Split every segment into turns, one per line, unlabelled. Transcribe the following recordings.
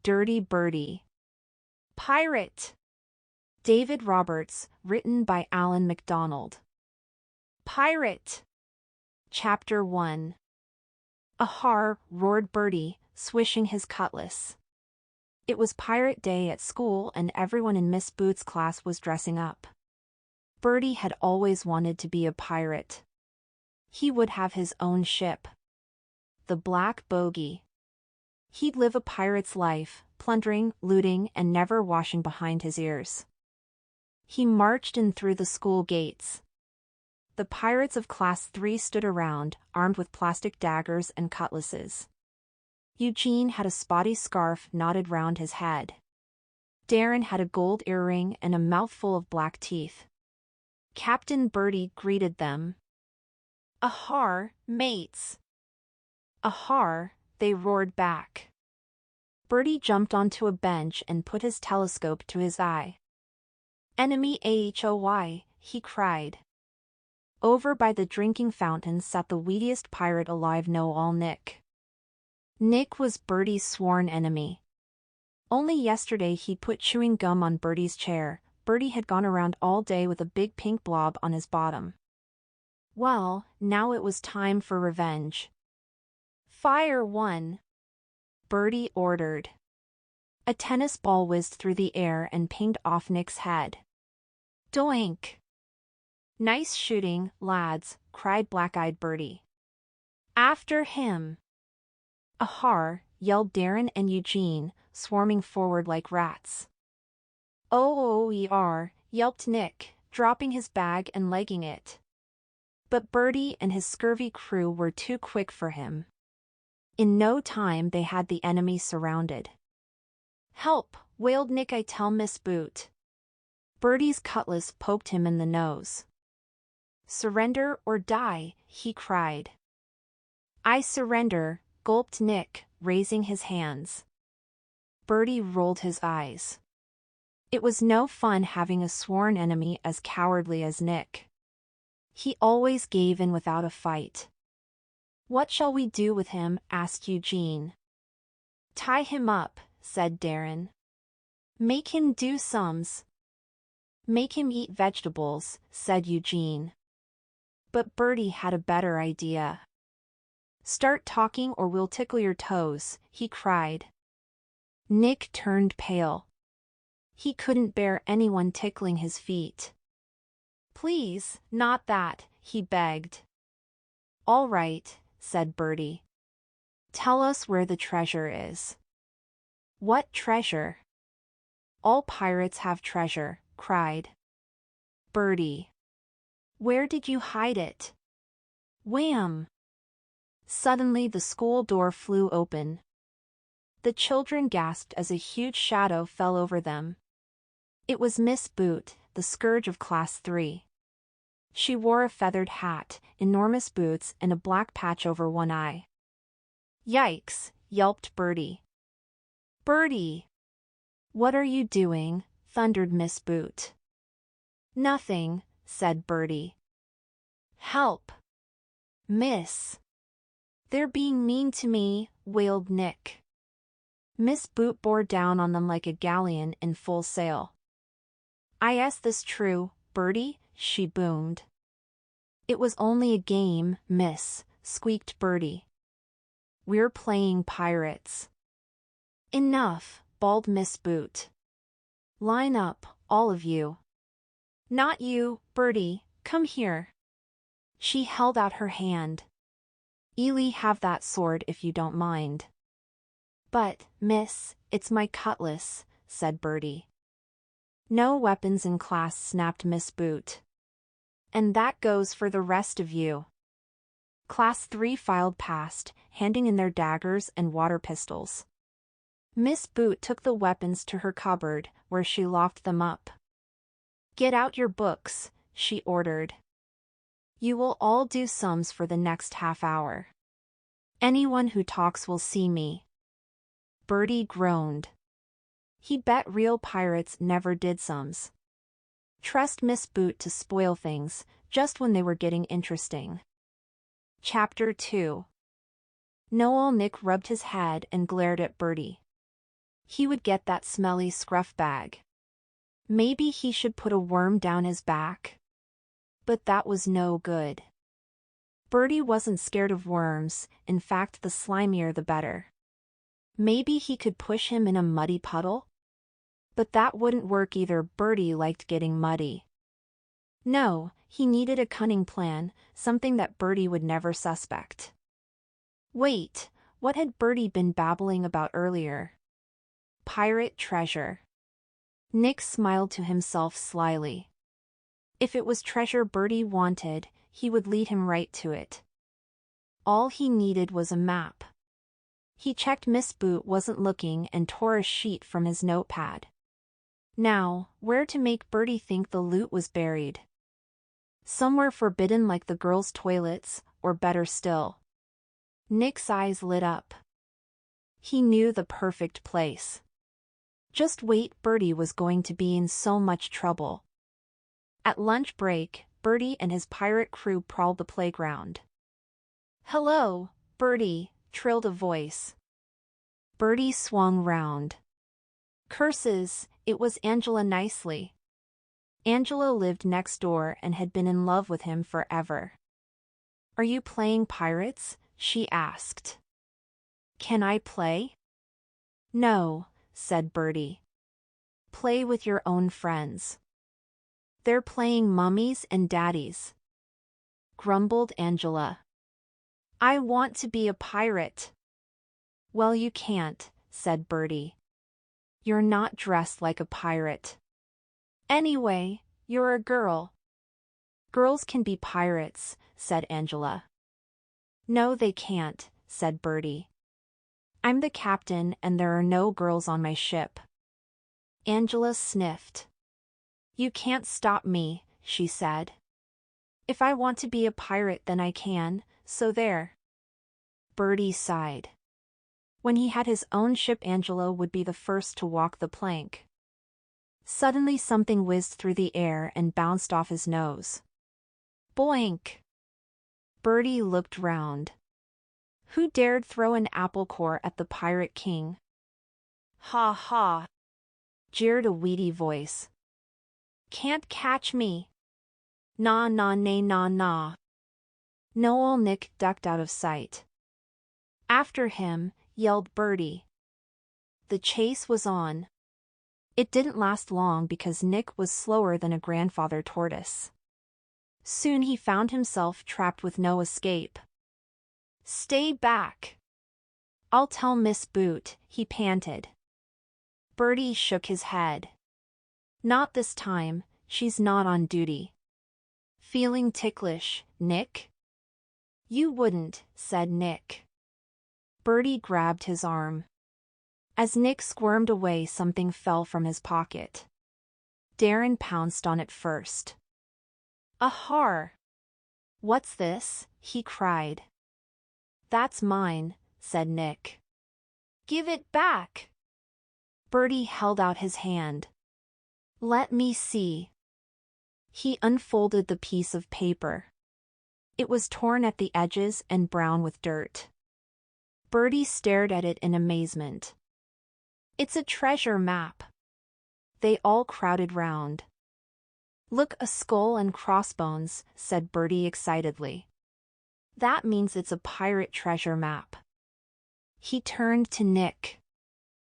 Dirty Bertie. Pirate. David Roberts, written by Alan MacDonald. Pirate. Chapter 1. "Ahar!" roared Bertie, swishing his cutlass. It was pirate day at school and everyone in Miss Booth's class was dressing up. Bertie had always wanted to be a pirate. He would have his own ship. The Black Bogey. He'd live a pirate's life, plundering, looting, and never washing behind his ears. He marched in through the school gates. The pirates of Class 3 stood around, armed with plastic daggers and cutlasses. Eugene had a spotty scarf knotted round his head. Darren had a gold earring and a mouthful of black teeth. Captain Bertie greeted them. "Ahar, mates!" "Ahar," they roared back. Bertie jumped onto a bench and put his telescope to his eye. "Enemy ahoy," he cried. Over by the drinking fountain sat the weediest pirate alive, Know-all Nick. Nick was Bertie's sworn enemy. Only yesterday he'd put chewing gum on Bertie's chair. Bertie had gone around all day with a big pink blob on his bottom. Well, now it was time for revenge. "Fire one!" Bertie ordered. A tennis ball whizzed through the air and pinged off Nick's head. Doink! "Nice shooting, lads," cried black-eyed Bertie. "After him!" "Ahar!" yelled Darren and Eugene, swarming forward like rats. "Oh, yelped Nick, dropping his bag and legging it. But Bertie and his scurvy crew were too quick for him. In no time they had the enemy surrounded. "Help!" wailed Nick. "I tell Miss Boot." Bertie's cutlass poked him in the nose. "Surrender or die," he cried. "I surrender," gulped Nick, raising his hands. Bertie rolled his eyes. It was no fun having a sworn enemy as cowardly as Nick. He always gave in without a fight. "What shall we do with him?" asked Eugene. "Tie him up," said Darren. "Make him do sums." "Make him eat vegetables," said Eugene. But Bertie had a better idea. "Start talking or we'll tickle your toes," he cried. Nick turned pale. He couldn't bear anyone tickling his feet. "Please, not that," he begged. "All right," said Bertie. "Tell us where the treasure is." "What treasure?" "All pirates have treasure," cried Bertie. "Where did you hide it?" Wham! Suddenly the school door flew open. The children gasped as a huge shadow fell over them. It was Miss Boot, the scourge of Class 3. She wore a feathered hat, enormous boots, and a black patch over one eye. "Yikes!" yelped Bertie. "Bertie!" "What are you doing?" thundered Miss Boot. "Nothing," said Bertie. "Help! Miss! They're being mean to me," wailed Nick. Miss Boot bore down on them like a galleon in full sail. "Is this true, Bertie?" she boomed. "It was only a game, miss," squeaked Bertie. "We're playing pirates." "Enough," bawled Miss Boot. "Line up, all of you." "Not you, Bertie, come here." She held out her hand. "Ely, have that sword if you don't mind." "But, miss, it's my cutlass," said Bertie. "No weapons in class," snapped Miss Boot. "And that goes for the rest of you." Class 3 filed past, handing in their daggers and water pistols. Miss Boot took the weapons to her cupboard, where she locked them up. "Get out your books," she ordered. "You will all do sums for the next half hour. Anyone who talks will see me." Bertie groaned. He bet real pirates never did sums. Trust Miss Boot to spoil things, just when they were getting interesting. Chapter 2. Know-all Nick rubbed his head and glared at Bertie. he would get that smelly scruff bag. Maybe he should put a worm down his back. But that was no good. Bertie wasn't scared of worms, in fact the slimier the better. Maybe he could push him in a muddy puddle? But that wouldn't work either. Bertie liked getting muddy. No, he needed a cunning plan, something that Bertie would never suspect. Wait, what had Bertie been babbling about earlier? Pirate treasure. Nick smiled to himself slyly. If it was treasure Bertie wanted, he would lead him right to it. All he needed was a map. He checked Miss Boot wasn't looking and tore a sheet from his notepad. Now, where to make Bertie think the loot was buried? Somewhere forbidden like the girls' toilets, or better still. Nick's eyes lit up. He knew the perfect place. Just wait, Bertie was going to be in so much trouble. At lunch break, Bertie and his pirate crew prowled the playground. "Hello, Bertie," trilled a voice. Bertie swung round. Curses, it was Angela Nicely. Angela lived next door and had been in love with him forever. "Are you playing pirates?" she asked. "Can I play?" "No," said Bertie. "Play with your own friends." "They're playing mummies and daddies," grumbled Angela. "I want to be a pirate." "Well, you can't," said Bertie. "You're not dressed like a pirate. Anyway, you're a girl." "Girls can be pirates," said Angela. "No, they can't," said Bertie. "I'm the captain and there are no girls on my ship." Angela sniffed. "You can't stop me," she said. "If I want to be a pirate then I can, so there." Bertie sighed. When he had his own ship Angela would be the first to walk the plank. Suddenly something whizzed through the air and bounced off his nose. Boink! Bertie looked round. Who dared throw an apple core at the Pirate King? "Ha ha!" jeered a weedy voice. "Can't catch me." "Nah nah nay nah nah." Noel Nick ducked out of sight. "After him," yelled Bertie. The chase was on. It didn't last long because Nick was slower than a grandfather tortoise. Soon he found himself trapped with no escape. "Stay back." "I'll tell Miss Boot," he panted. Bertie shook his head. "Not this time, she's not on duty." "Feeling ticklish, Nick?" "You wouldn't," said Nick. Bertie grabbed his arm. As Nick squirmed away, something fell from his pocket. Darren pounced on it first. "Ahar! What's this?" he cried. "That's mine," said Nick. "Give it back." Bertie held out his hand. "Let me see." He unfolded the piece of paper. It was torn at the edges and brown with dirt. Bertie stared at it in amazement. "It's a treasure map." They all crowded round. "Look, a skull and crossbones," said Bertie excitedly. "That means it's a pirate treasure map." He turned to Nick.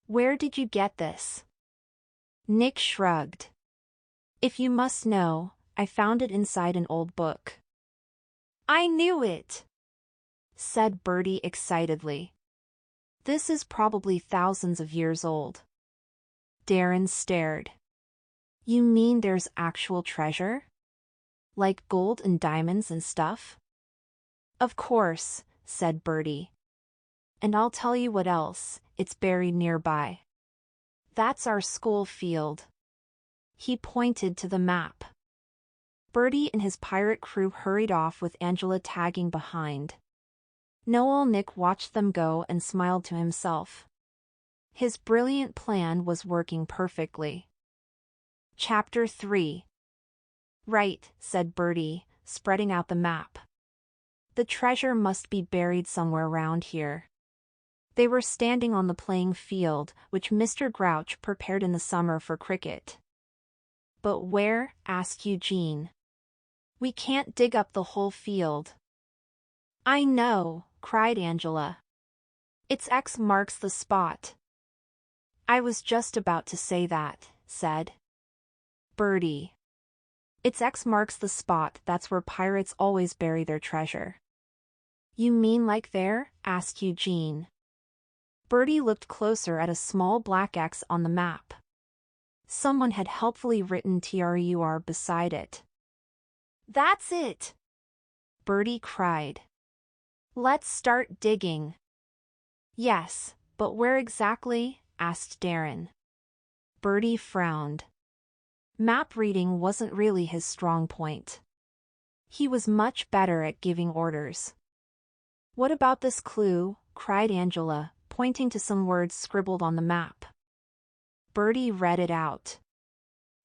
"Where did you get this?" Nick shrugged. "If you must know, I found it inside an old book." "I knew it," said Bertie excitedly. "This is probably thousands of years old." Darren stared. "You mean there's actual treasure? Like gold and diamonds and stuff?" "Of course," said Bertie. "And I'll tell you what else, it's buried nearby. That's our school field." He pointed to the map. Bertie and his pirate crew hurried off with Angela tagging behind. Noel Nick watched them go and smiled to himself. His brilliant plan was working perfectly. Chapter 3. "Right," said Bertie, spreading out the map. "The treasure must be buried somewhere around here. They were standing on the playing field, which Mr. Grouch prepared in the summer for cricket. But where? asked Eugene. We can't dig up the whole field. I know, cried Angela. It's X marks the spot. I was just about to say that, said Bertie. It's X marks the spot, that's where pirates always bury their treasure. You mean like there? asked Eugene. Bertie looked closer at a small black X on the map. Someone had helpfully written TRUR beside it. That's it! Bertie cried. Let's start digging. Yes, but where exactly? asked Darren. Bertie frowned. Map reading wasn't really his strong point. He was much better at giving orders. What about this clue? cried Angela, pointing to some words scribbled on the map. Bertie read it out.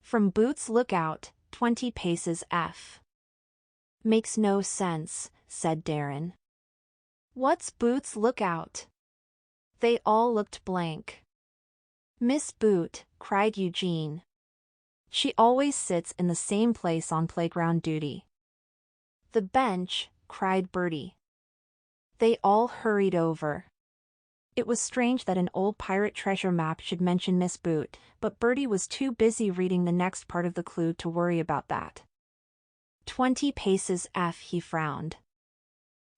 From Boots Lookout, 20 paces F. Makes no sense, said Darren. What's Boots Lookout? They all looked blank. Miss Boot, cried Eugene. She always sits in the same place on playground duty. The bench, cried Bertie. They all hurried over. It was strange that an old pirate treasure map should mention Miss Boot, but Bertie was too busy reading the next part of the clue to worry about that. 20 paces F, he frowned.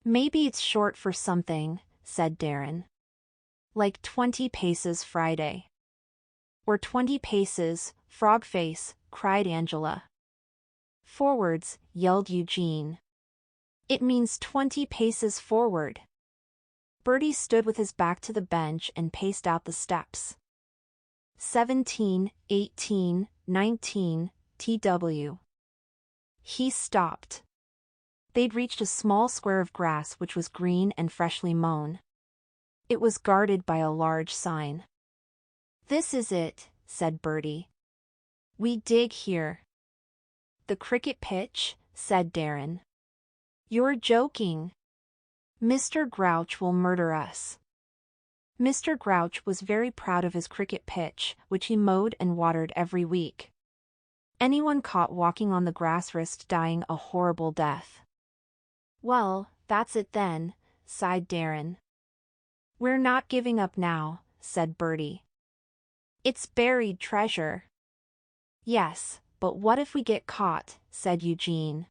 Maybe it's short for something, said Darren. Like 20 paces Friday. Or 20 paces, frog face, cried Angela. Forwards, yelled Eugene. It means 20 paces forward. Bertie stood with his back to the bench and paced out the steps. 17, 18, 19, TW. He stopped. They'd reached a small square of grass which was green and freshly mown. It was guarded by a large sign. This is it, said Bertie. We dig here. The cricket pitch, said Darren. You're joking. Mr. Grouch will murder us. Mr. Grouch was very proud of his cricket pitch, which he mowed and watered every week. Anyone caught walking on the grass risked dying a horrible death. Well, that's it then, sighed Darren. We're not giving up now, said Bertie. It's buried treasure. Yes, but what if we get caught, said Eugene.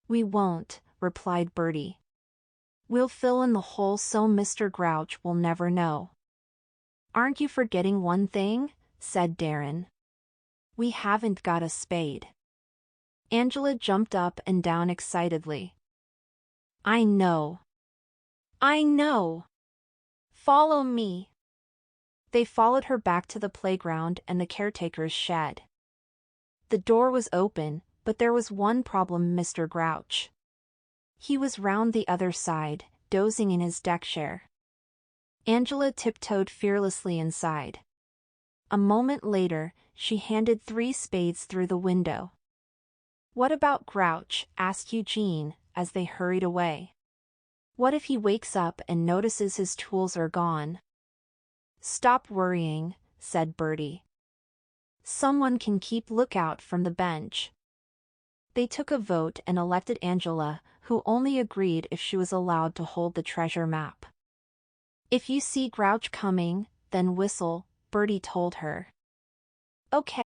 We won't, replied Bertie. We'll fill in the hole so Mr. Grouch will never know. Aren't you forgetting one thing? said Darren. We haven't got a spade. Angela jumped up and down excitedly. I know. I know. Follow me. They followed her back to the playground and the caretaker's shed. The door was open, but there was one problem: Mr. Grouch. He was round the other side, dozing in his deck chair. Angela tiptoed fearlessly inside. A moment later, she handed 3 spades through the window. What about Grouch? asked Eugene, as they hurried away. What if he wakes up and notices his tools are gone? Stop worrying, said Bertie. Someone can keep lookout from the bench. They took a vote and elected Angela, who only agreed if she was allowed to hold the treasure map. If you see Grouch coming, then whistle, Bertie told her. Okay.